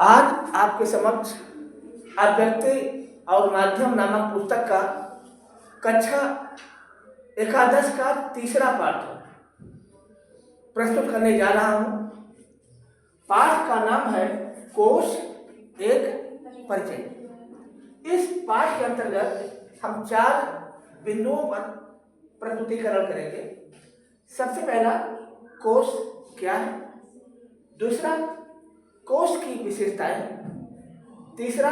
आज आपके समक्ष अभिव्यक्ति और माध्यम नामक पुस्तक का कक्षा एकादश का तीसरा पाठ प्रस्तुत करने जा रहा हूं। पाठ का नाम है कोश एक परिचय। इस पाठ के अंतर्गत हम 4 बिंदुओं पर प्रस्तुतिकरण करेंगे। सबसे पहला, कोश क्या है। दूसरा, कोश की विशेषताएं। तीसरा,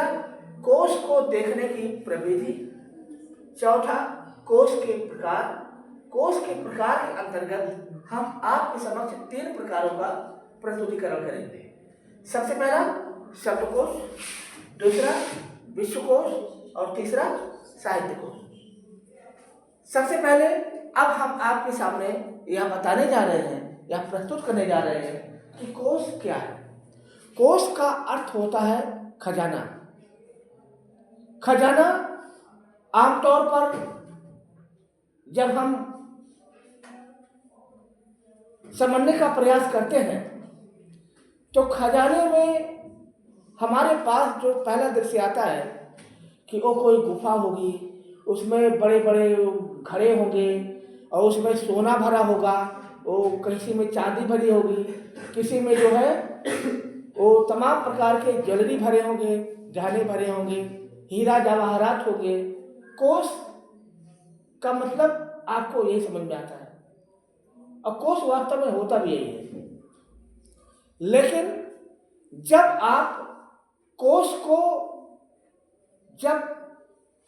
कोश को देखने की प्रविधि। चौथा, कोश के प्रकार। कोश के प्रकार के अंतर्गत हम आपके समक्ष 3 प्रकारों का प्रस्तुतिकरण करेंगे। सबसे पहला शब्दकोश, दूसरा विश्वकोश और तीसरा साहित्य कोश। सबसे पहले अब हम आपके सामने यह बताने जा रहे हैं या प्रस्तुत करने जा रहे हैं कि कोश क्या है। कोश का अर्थ होता है खजाना। खजाना आमतौर पर जब हम समझने का प्रयास करते हैं तो खजाने में हमारे पास जो पहला दृश्य आता है कि वो कोई गुफा होगी, उसमें बड़े बड़े घड़े होंगे और उसमें सोना भरा होगा, वो किसी में चांदी भरी होगी, किसी में जो है वो तमाम प्रकार के ज्वेलरी भरे होंगे, गहने भरे होंगे, हीरा जवाहरात होंगे। कोश का मतलब आपको यही समझ में आता है और कोश वास्तव में होता भी यही है। लेकिन जब आप कोश को जब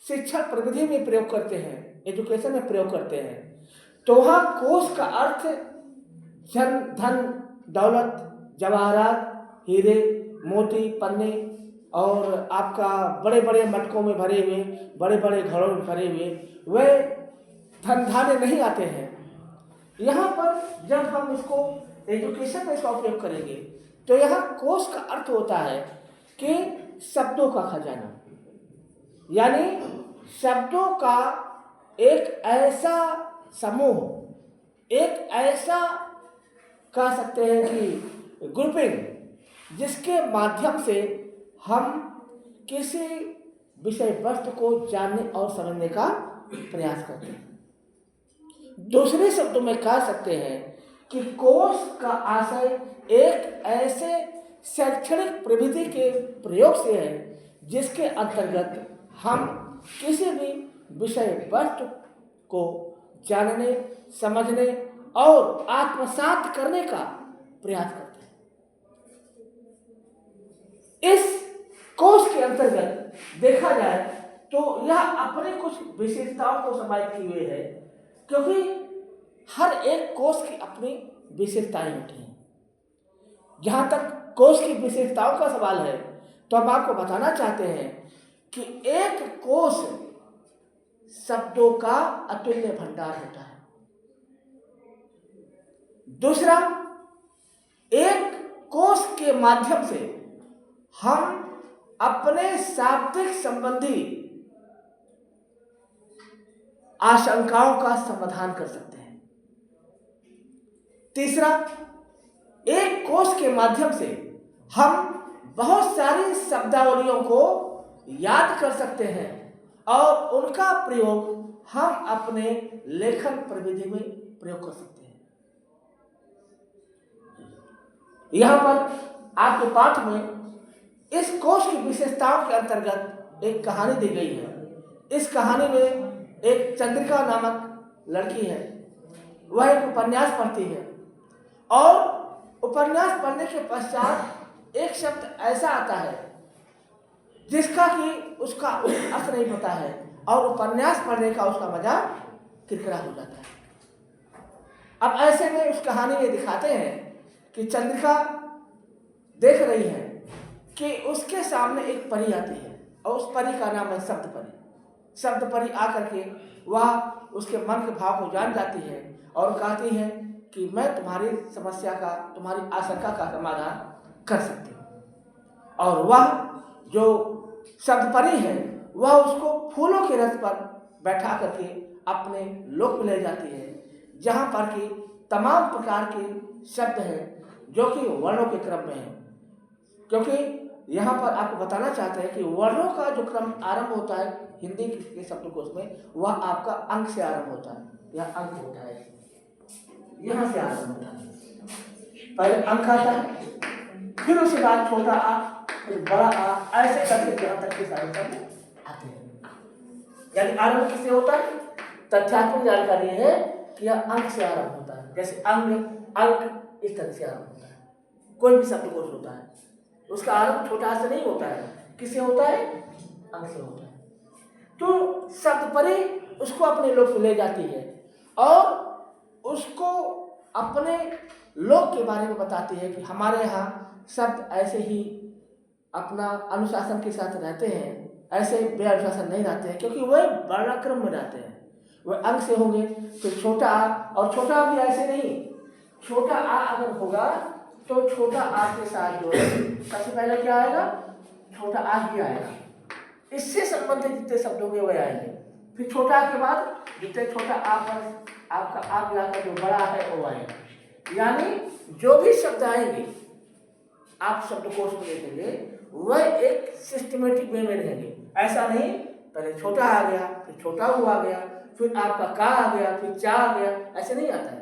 शिक्षा प्रविधि में प्रयोग करते हैं, एजुकेशन में प्रयोग करते हैं, तो वहाँ कोश का अर्थ धन दौलत, जवाहरात, हीरे मोती, पन्ने और आपका बड़े बड़े मटकों में भरे हुए, बड़े बड़े घड़ों में भरे हुए वे धन धान्य नहीं आते हैं। यहाँ पर जब हम उसको एजुकेशन में इसका उपयोग करेंगे तो यहाँ कोश का अर्थ होता है कि शब्दों का खजाना, यानी शब्दों का एक ऐसा समूह, एक ऐसा कह सकते हैं कि ग्रुपिंग, जिसके माध्यम से हम किसी विषय वस्तु को जानने और समझने का प्रयास करते हैं। दूसरे शब्दों में कह सकते हैं कि कोश का आशय एक ऐसे शैक्षणिक प्रविधि के प्रयोग से है जिसके अंतर्गत हम किसी भी विषय वस्तु को जानने, समझने और आत्मसात करने का प्रयास करते हैं। इस कोश के अंतर्गत देखा जाए तो यह अपने कुछ विशेषताओं को समाहित किए हुए है, क्योंकि हर एक कोश की अपनी विशेषताएं होती हैं। जहाँ तक कोश की विशेषताओं का सवाल है तो हम आपको बताना चाहते हैं कि एक कोश शब्दों का अतुल्य भंडार होता है। दूसरा, एक कोश के माध्यम से हम अपने शाब्दिक संबंधी आशंकाओं का समाधान कर सकते हैं। तीसरा, एक कोश के माध्यम से हम बहुत सारी शब्दावलियों को याद कर सकते हैं और उनका प्रयोग हम अपने लेखन प्रविधि में प्रयोग कर सकते हैं। यहाँ पर आपके पाठ में इस कोश की विशेषताओं के अंतर्गत एक कहानी दी गई है। इस कहानी में एक चंद्रिका नामक लड़की है, वह एक उपन्यास पढ़ती है और उपन्यास पढ़ने के पश्चात एक शब्द ऐसा आता है जिसका कि उसका अर्थ नहीं पता है और उपन्यास पढ़ने का उसका मजा किरकिरा हो जाता है। अब ऐसे में उस कहानी में दिखाते हैं कि चंद्रिका देख रही है कि उसके सामने एक परी आती है और उस परी का नाम है शब्द परी। शब्द परी आकर के वह उसके मन के भाव को जान जाती है और कहती है कि मैं तुम्हारी समस्या का, तुम्हारी आशंका का समाधान कर सकती हूँ। और वह जो शब्द परी है वह उसको फूलों के रथ पर बैठा करके अपने लोक में ले जाती है, जहाँ पर कि तमाम प्रकार के शब्द हैं जो कि वर्णों के क्रम में हैं, क्योंकि यहाँ पर आपको बताना चाहते हैं कि वर्णों का जो क्रम आरंभ होता है हिंदी के शब्दकोश में, वह आपका अंक से आरंभ होता है। यह अंक होता है, यहाँ से आरंभ होता है। पहले अंक आता है, फिर उसके बाद छोटा आ, फिर बड़ा आ, ऐसे करके यहाँ तक के सारे शब्द आते हैं। यानी आरंभ किससे होता है? तथ्यात्मक जानकारी है कि यह अंक से आरंभ होता है। जैसे अंग, अंक इस तरह से आरंभ होता है। कोई भी शब्दकोश होता है उसका आरंभ छोटा से नहीं होता है, किससे होता है? अंक से होता है। तो शब्द परी उसको अपने लोक में ले जाती है और उसको अपने लोक के बारे में बताती है कि हमारे यहाँ शब्द ऐसे ही अपना अनुशासन के साथ रहते हैं, ऐसे बेअनुशासन नहीं रहते हैं, क्योंकि वह वर्णाक्रम में रहते हैं। वह अंक से होंगे, फिर छोटा आ, और छोटा भी ऐसे नहीं, छोटा आ अगर होगा तो छोटा आ के साथ जो है सबसे पहले क्या आएगा? छोटा आ ही आएगा। इससे संबंधित जितने शब्द होंगे वह आएंगे। फिर छोटा आ के बाद जितने छोटा आ पर आपका आ मिलाकर जो बड़ा है वो आएगा। यानी जो भी शब्द आएंगे आप शब्दकोश में देखेंगे वह एक सिस्टमेटिक वे में रहेंगे। ऐसा नहीं पहले छोटा आ गया, फिर छोटा ऊ आ गया, फिर आपका का आ गया, फिर चा आ गया, ऐसे नहीं आता है।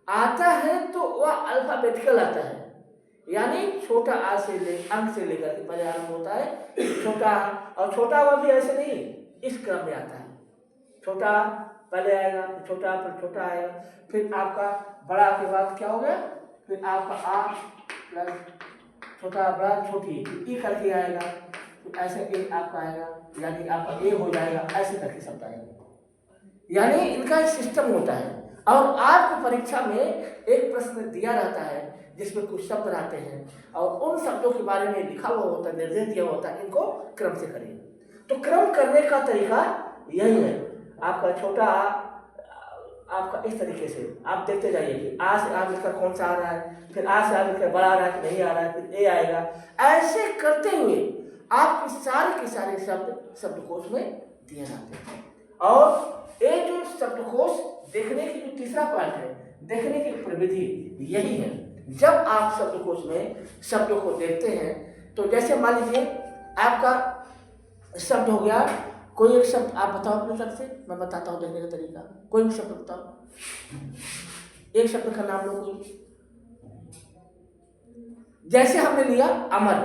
आता है तो वह अल्फाबेटिकल आता है। यानी छोटा आ से ले अंक से लेकर के पहले आरंभ होता है छोटा, और छोटा हुआ भी ऐसे नहीं, इस क्रम में आता है। छोटा पहले आएगा, फिर छोटा, फिर छोटा आएगा, फिर आपका बड़ा के बाद क्या हो गया? फिर आपका आ प्लस छोटा बड़ा छोटी ई करके आएगा, फिर ऐसे ए आपका आएगा, यानी आपका ए हो जाएगा, ऐसे करके शब्द आएगा। यानी इनका एक सिस्टम होता है। और आपको परीक्षा में एक प्रश्न दिया रहता है जिसमें कुछ शब्द रहते हैं और उन शब्दों के बारे में लिखा हुआ होता है, निर्देश दिया होता है, इनको क्रम से करिए। तो क्रम करने का तरीका यही है। आपका छोटा आपका इस तरीके से आप देखते जाइए कि आ से आ मिलकर कौन सा आ रहा है, फिर आ से आ मिलकर बड़ा आ रहा है कि नहीं आ रहा है, फिर ए आएगा। ऐसे करते हुए आपके सारे के सारे शब्द शब्दकोश में दिए जाते हैं। और ये जो शब्दकोश देखने की जो तीसरा पॉइंट है, देखने की प्रविधि यही है। जब आप शब्दकोश में शब्दों को देखते हैं तो जैसे मान लीजिए आपका शब्द हो गया, कोई एक शब्द आप बताओ अपने तरफ से, मैं बताता हूँ देखने का तरीका। कोई भी शब्द बताओ, एक शब्द का नाम लो कोई। जैसे हमने लिया अमर,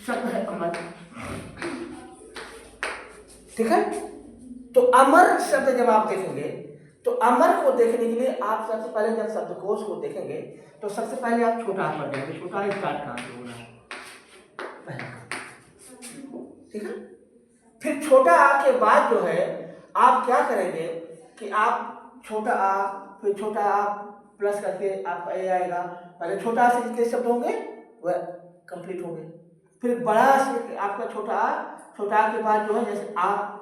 शब्द है अमर, ठीक है। तो अमर शब्द जब आप देखेंगे तो अमर को देखने के लिए आप सबसे पहले जब शब्दकोश को देखेंगे तो सबसे पहले आप छोटा आ पर जाएंगे। छोटा स्टार्ट कहाँ से हो रहा है? ठीक है। फिर छोटा आ के बाद जो है आप क्या करेंगे कि आप छोटा आ, फिर छोटा आ प्लस करके आपका ए आएगा। पहले छोटा आ से जितने शब्द होंगे वह कंप्लीट होंगे। फिर बड़ा से आपका छोटा आ के बाद जो है जैसे आ,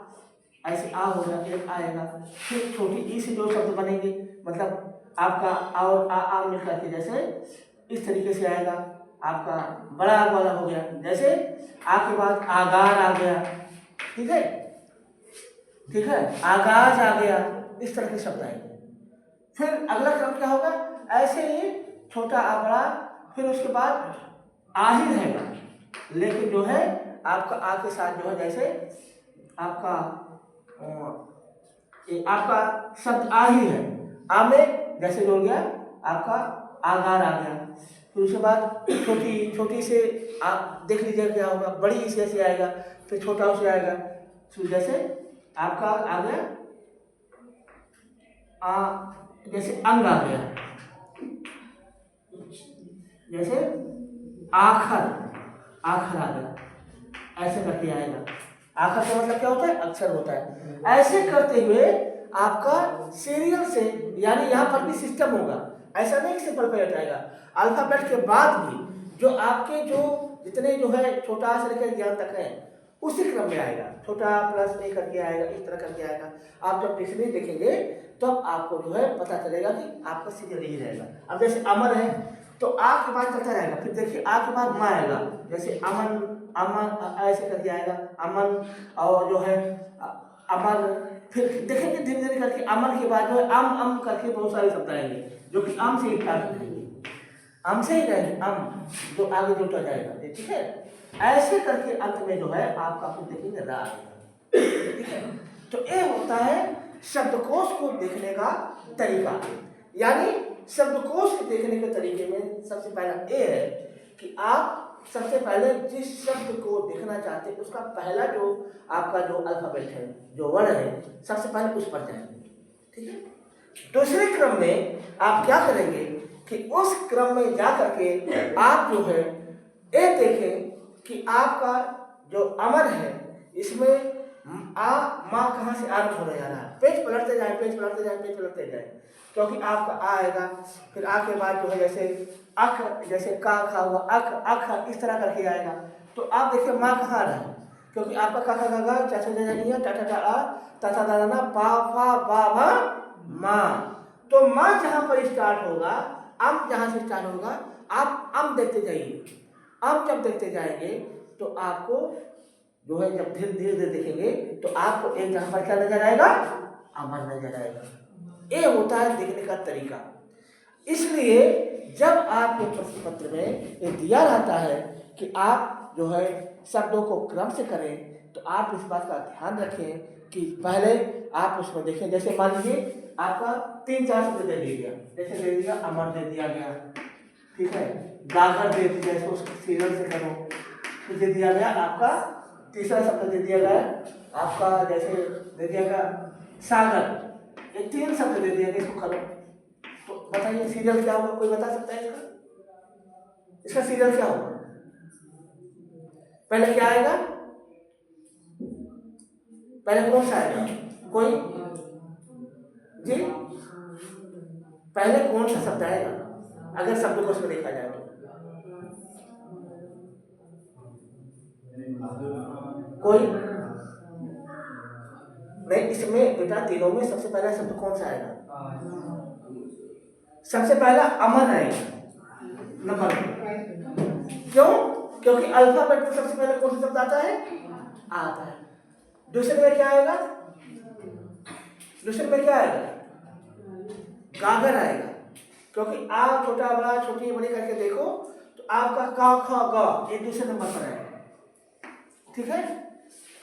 ऐसे आ हो जाए एक आएगा। फिर छोटी ई से जो शब्द बनेंगे, मतलब आपका आ और आ मिल करके जैसे इस तरीके से आएगा। आपका बड़ा आ वाला हो गया, जैसे आ के बाद आगार आ गया, ठीक है, ठीक है, आगाज आ गया, इस तरह के शब्द आएंगे। फिर अगला क्रम क्या होगा? ऐसे ही छोटा आ बड़ा, फिर उसके बाद आ ही रहेगा, लेकिन जो है आपका आ के साथ जो है जैसे आपका शब्द आ ही है, आ में जैसे जुड़ गया आपका आगार आ गया। फिर उसके बाद छोटी से आप देख लीजिए क्या होगा, बड़ी से ऐसे आएगा, फिर छोटा से आएगा, फिर जैसे आपका आ गया जैसे अंग आ गया, जैसे आखर आ गया, ऐसे करके आएगा। आखर का मतलब क्या होता है? अक्षर होता है। ऐसे करते हुए आपका सीरियल से, यानी यहाँ पर भी सिस्टम होगा, ऐसा नहीं सिंपल पैट आएगा। अल्फाबेट के बाद भी जो आपके जो जितने जो है छोटा से लेकर ज्ञान तक है उसी क्रम में आएगा। छोटा प्लस ए करके आएगा, इस तरह करके आएगा। आप जब डिक्शनरी देखेंगे तो आपको जो है पता चलेगा कि आपका सीरियल यही रहेगा। अब जैसे अमर है तो आ के बाद चलता रहेगा, फिर देखिए आ के बाद माँ आएगा, जैसे अमन ऐसे करके आएगा, अमन, और जो है अमर। फिर देखेंगे धीरे धीरे करके अमन के बाद जो है अम करके बहुत सारे शब्द आएंगे जो कि अम से स्टार्ट करेंगे। अम से ही रहेंगे, अम जो आगे जुड़ता जाएगा, ठीक है। ऐसे करके अंत में जो है आपका कुछ देखेंगे रा आएगा, ठीक है। तो ये होता है शब्दकोश को देखने का तरीका। यानी शब्दकोश को देखने के तरीके में सबसे पहला ये है कि आप सबसे पहले जिस शब्द को देखना चाहते हैं उसका पहला जो आपका जो अल्फाबेट है, जो वर्ण है, सबसे पहले उस पर जाएंगे, ठीक है। दूसरे क्रम में आप क्या करेंगे कि उस क्रम में जा करके आप जो है ये देखें कि आपका जो अमर है इसमें आ माँ कहाँ से आरंभ होने जा रहा है। पेज पलटते जाए, पेज पलटते जाए, पेज पलटते जाए, क्योंकि आपका आ आएगा, फिर आ के बाद जो है जैसे अख, जैसे का खा हुआ अख, अख इस तरह करके आएगा। तो आप देखिए माँ कहाँ आ रहा है, क्योंकि आपका का खा गा चा चा जा टा टा टा आ ता ता दा ना पा फा बा भा माँ। तो माँ जहाँ पर स्टार्ट होगा, अम जहाँ से स्टार्ट होगा, आप अम देखते जाइए। अम जब देखते जाएंगे तो आपको जो है जब धीरे धीरे धीरे देखेंगे तो आपको एक जगह पर क्या नजर आएगा, अमर नजर आएगा। ये होता है देखने का तरीका। इसलिए जब आपके प्रश्न पत्र में ये दिया रहता है कि आप जो है शब्दों को क्रम से करें, तो आप इस बात का ध्यान रखें कि पहले आप उसमें देखें। जैसे मान लीजिए आपका 3-4 शब्द दे दिया, जैसे दे दिया अमर दे दिया गया, ठीक है, गागर दे दिया, इसको सीरियल से करो, तो दे दिया गया आपका तीसरा शब्द दे दिया गया आपका, जैसे दे दिया गया सागर। ये 3 शब्द दे दिया गया, इसको करो। तो बताइए सीरियल क्या होगा, कोई बता सकता है इसका सीरियल क्या होगा? पहले क्या आएगा, पहले कौन सा आएगा, कोई जी, पहले कौन सा शब्द आएगा अगर शब्दकोश में देखा जाए तो? कोई नहीं, इसमें बेटा तीनों में सबसे पहला शब्द कौन सा आएगा? सबसे पहला अमर आएगा नंबर। क्यों? क्योंकि अल्फाबेट में सबसे पहले कौन सा शब्द आता है, आता है। दूसरे में क्या आएगा, दूसरे में क्या आएगा, गागर आएगा, क्योंकि आ छोटा बड़ा छोटी बड़ी करके देखो तो आपका का ख ग एक दूसरे नंबर पर आएगा, ठीक है।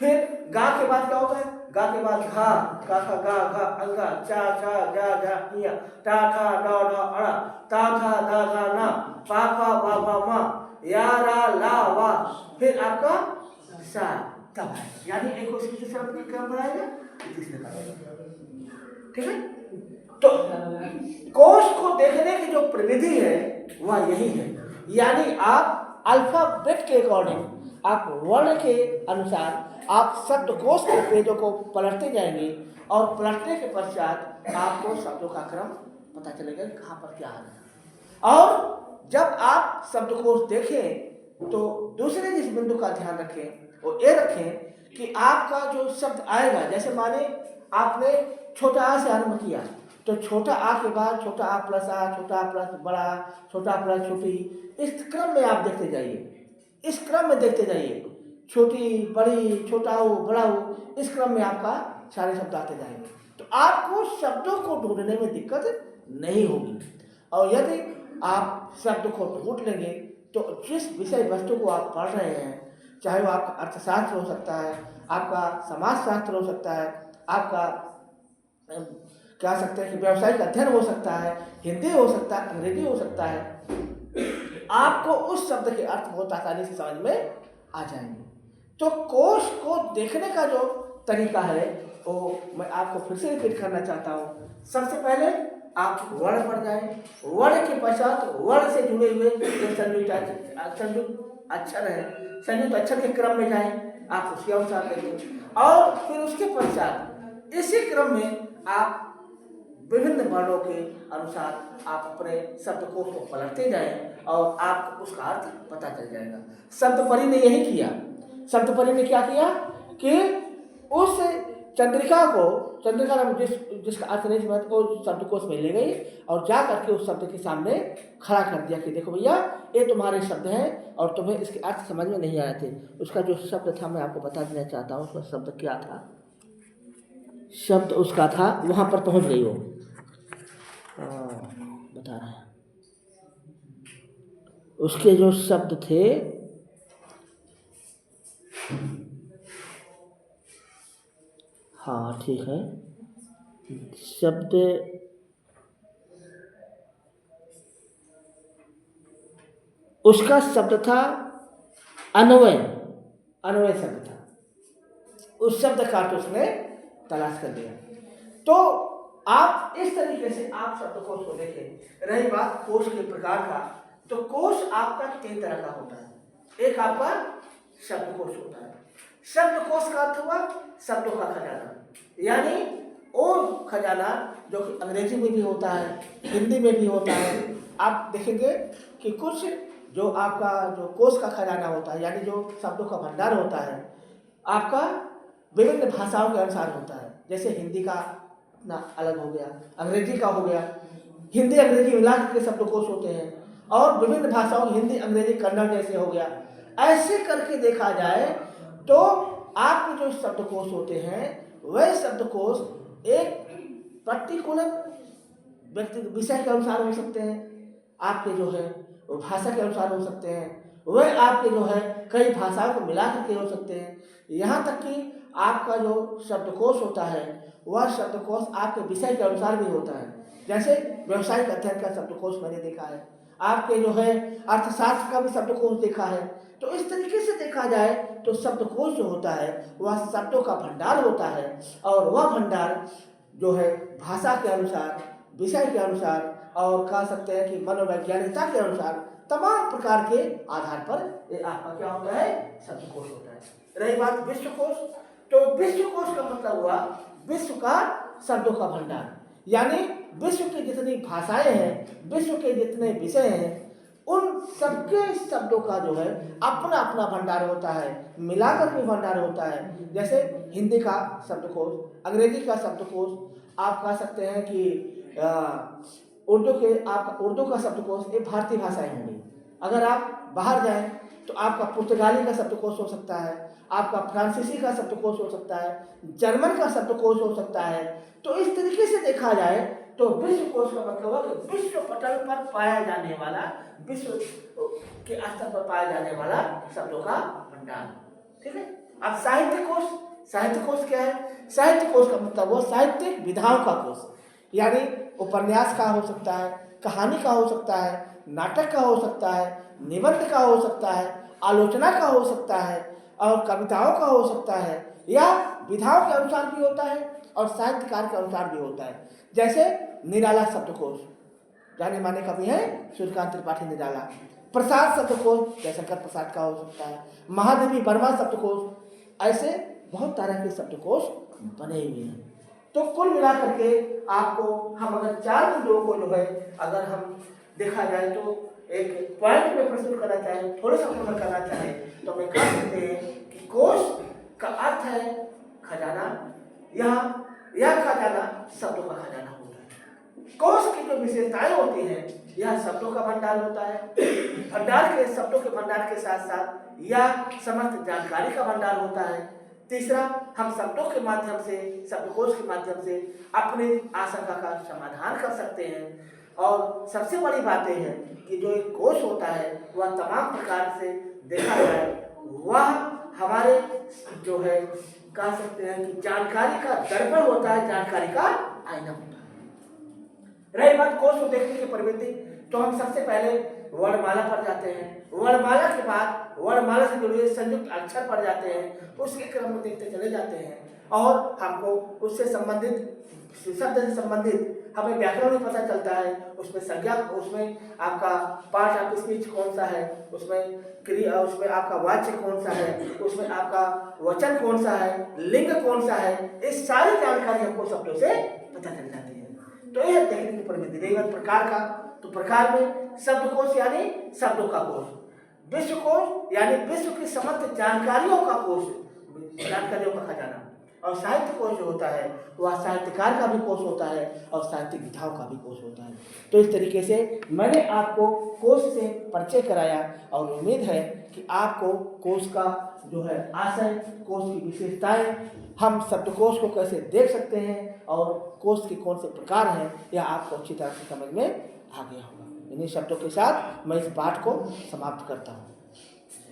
फिर गा के बाद क्या होता है, गा के बाद घा, का खा गा घा अंगा चा छा जा झा इया टा ठा डा डा अड़ा ता था दा धा ना पा फा बा बा मा या रा ला वा, फिर आपका सा तब है। यानी एक उसी से शब्द क्रम बनाएगा, तीसरे का, ठीक है। तो कोश को देखने की जो प्रविधि है वह यही है। यानी आप अल्फाबेट के अकॉर्डिंग, आप वर्ण के अनुसार आप शब्दकोश के पेजों को पलटते जाएंगे और पलटने के पश्चात आपको शब्दों का क्रम पता चलेगा कहाँ पर क्या आ रहा है। और जब आप शब्दकोश देखें तो दूसरे जिस बिंदु का ध्यान रखें वो ये रखें कि आपका जो शब्द आएगा, जैसे माने आपने छोटा आ से आरंभ किया तो छोटा आ के बाद छोटा आ प्लस आ, छोटा आ प्लस बड़ा, छोटा प्लस छोटी, इस क्रम में आप देखते जाइए, इस क्रम में देखते जाइए, छोटी बड़ी छोटा हो बड़ा हो, इस क्रम में आपका सारे शब्द आते जाएंगे। तो आपको शब्दों को ढूंढने में दिक्कत नहीं होगी। और यदि आप शब्द को ढूंढ लेंगे तो जिस विषय वस्तु को आप पढ़ रहे हैं, चाहे वो आपका अर्थशास्त्र हो सकता है, आपका समाजशास्त्र हो सकता है, आपका कह सकते हैं कि व्यावसायिक अध्ययन हो सकता है, हिंदी हो सकता है, अंग्रेजी हो सकता है, आपको उस शब्द के अर्थ बहुत आसानी से समझ में आ जाएंगे। तो कोश को देखने का जो तरीका है वो मैं आपको फिर से रिपीट करना चाहता हूँ। सबसे पहले आप वर्ण पर जाएं, वर्ण के पश्चात वर्ण से जुड़े हुए जो संयुक्त अक्षर है, संयुक्त अक्षर के क्रम में जाएं, आप उसके अनुसार देखें। और फिर उसके पश्चात इसी क्रम में आप विभिन्न वर्णों के अनुसार आप अपने शब्दकोश को पलटते जाएं और आपको उसका अर्थ पता चल जाएगा। शब्दपरी ने यही किया। शब्दपरी ने क्या किया कि उस चंद्रिका को, चंद्रिका नाम जिसका अर्थ नहीं समझ को शब्दकोश में ले गई और जा करके उस शब्द के सामने खड़ा कर दिया कि देखो भैया ये तुम्हारे शब्द हैं और तुम्हें इसके अर्थ समझ में नहीं आए थे। उसका जो शब्द था मैं आपको बता देना चाहता हूँ, उसका शब्द क्या था, शब्द उसका था, वहाँ पर पहुँच गई वो बता रहा है, उसके जो शब्द थे हाँ ठीक है, शब्द उसका शब्द था अन्वय, अन्वय शब्द था। उस शब्द का अर्थ उसने तलाश कर लिया। तो आप इस तरीके से आप शब्दकोश को देखें। रही बात कोश के प्रकार का, तो कोश आपका 3 तरह का होता है। एक आपका शब्दकोश होता है। शब्दकोश का अर्थ हुआ शब्दों का खजाना, यानी वो खजाना जो कि अंग्रेजी में भी होता है, हिंदी में भी होता है। आप देखेंगे कि कुछ जो आपका जो कोश का खजाना होता है, यानी जो शब्दों का भंडार होता है, आपका विभिन्न भाषाओं के अनुसार होता है। जैसे हिंदी का अपना अलग हो गया, अंग्रेजी का हो गया, हिंदी अंग्रेजी मिला के शब्दकोश होते हैं, और विभिन्न भाषाओं हिंदी अंग्रेजी कन्नड़ जैसे हो गया। ऐसे करके देखा जाए तो आपके जो शब्दकोश होते हैं वह शब्दकोश एक पर्टिकुलर व्यक्ति विषय के अनुसार हो सकते हैं, आपके जो है वो भाषा के अनुसार हो सकते हैं, वह आपके जो है कई भाषाओं को मिला करके हो सकते हैं। यहाँ तक कि आपका जो शब्दकोश होता है वह शब्दकोश आपके विषय के अनुसार भी होता है। जैसे व्यवसायिक अध्ययन का शब्दकोश मैंने देखा है, आपके जो है अर्थशास्त्र का भी शब्दकोश देखा है। तो इस तरीके से देखा जाए तो शब्दकोश जो होता है वह शब्दों का भंडार होता है, और वह भंडार जो है भाषा के अनुसार, विषय के अनुसार, और कह सकते हैं कि मनोवैज्ञानिकता के अनुसार तमाम प्रकार के आधार पर ये आपका क्या होता है, शब्दकोश होता है। रही बात विश्वकोश, तो विश्वकोश का मतलब हुआ विश्व का शब्दों का भंडार, यानी विश्व की जितनी भाषाएं हैं, विश्व के जितने विषय हैं, उन सबके शब्दों का जो है अपना अपना भंडार होता है, मिलाकर के भंडार होता है। जैसे हिंदी का शब्दकोश, अंग्रेजी का शब्दकोश, आप कह सकते हैं कि उर्दू के आप उर्दू का शब्दकोश ये भारतीय भाषाएं होंगी। अगर आप बाहर जाएं तो आपका पुर्तगाली का शब्दकोश हो सकता है, आपका फ्रांसीसी का शब्दकोश हो सकता है, जर्मन का शब्दकोश हो सकता है। तो इस तरीके से देखा जाए तो विश्वकोश का मतलब है कि विश्व पटल पर पाया जाने वाला, विश्व के स्तर पर पाया जाने वाला शब्दों का भंडार। ठीक है। अब साहित्य कोश, साहित्य कोश क्या है? साहित्य कोश का मतलब वो साहित्यिक विधाओं का कोश, यानी उपन्यास का हो सकता है, कहानी का हो सकता है, नाटक का हो सकता है, निबंध का हो सकता है, आलोचना का हो सकता है, और कविताओं का हो सकता है, या विधाओं के अनुसार भी होता है और साहित्यकार के अनुसार भी होता है। जैसे निराला शब्दकोश, जाने माने कवि हैं सूर्यकांत त्रिपाठी निराला। प्रसाद शब्दकोश जयशंकर प्रसाद का हो सकता है, महादेवी वर्मा शब्दकोश, ऐसे बहुत तरह के शब्दकोश बने हुए हैं। तो कुल मिलाकर के आपको हम अगर 4 चीजों को जो है अगर हम देखा जाए तो एक पॉइंट में प्रस्तुत करना चाहें, थोड़ा सा पूर्ण करना चाहें, तो मैं कह सकते हैं कि कोश का अर्थ है खजाना, यह खजाना शब्दों का खजाना होता है। कोश की जो विशेषताएं होती हैं, यह शब्दों का भंडार होता है। भंडार के शब्दों के भंडार के साथ साथ यह समस्त जानकारी का भंडार होता है। तीसरा, हम शब्दों के माध्यम से, शब्दकोश के माध्यम से अपनी आशंका का समाधान कर सकते हैं। और सबसे बड़ी बात यह है कि जो एक कोश होता है वह तमाम प्रकार से देखा जाए वह हमारे जो है कह सकते हैं कि जानकारी का दर्पण होता है, जानकारी का आईना होता है। रही बात कोश को देखने की प्रवृत्ति, तो हम सबसे पहले वर्णमाला पर जाते हैं, वर्णमाला के बाद वर्णमाला से जुड़े संयुक्त अक्षर पढ़ जाते हैं, उसके क्रम में देखते चले जाते हैं, और हमको उससे संबंधित शब्द से संबंधित हमें व्याकरण भी पता चलता है। उसमें संज्ञा, उसमें आपका पार्ट ऑफ स्पीच कौन सा है, उसमें क्रिया, उसमें आपका वाच्य कौन सा है, उसमें आपका वचन कौन सा है, लिंग कौन सा है, इस सारी जानकारी हमको शब्दों से पता चल जाती है। तो यह देखने की प्रवृत्ति। रही बात प्रकार का, तो प्रकार में शब्दकोश यानी शब्दों का कोश, विश्वकोश यानी विश्व की समस्त जानकारियों का कोश, जानकारियों का खजाना, और साहित्य कोश जो होता है वह साहित्यकार का भी कोश होता है और साहित्यिक विधाओं का भी कोश होता है। तो इस तरीके से मैंने आपको कोश से परिचय कराया, और उम्मीद है कि आपको कोश का जो है आशय, कोश की विशेषताएं, हम शब्दकोश को कैसे देख सकते हैं और कोश के कौन से प्रकार हैं, यह आपको अच्छी तरह से समझ में आ गया होगा। इन्हीं शब्दों के साथ मैं इस पाठ को समाप्त करता हूँ।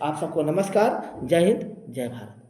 आप सबको नमस्कार। जय हिंद, जय भारत।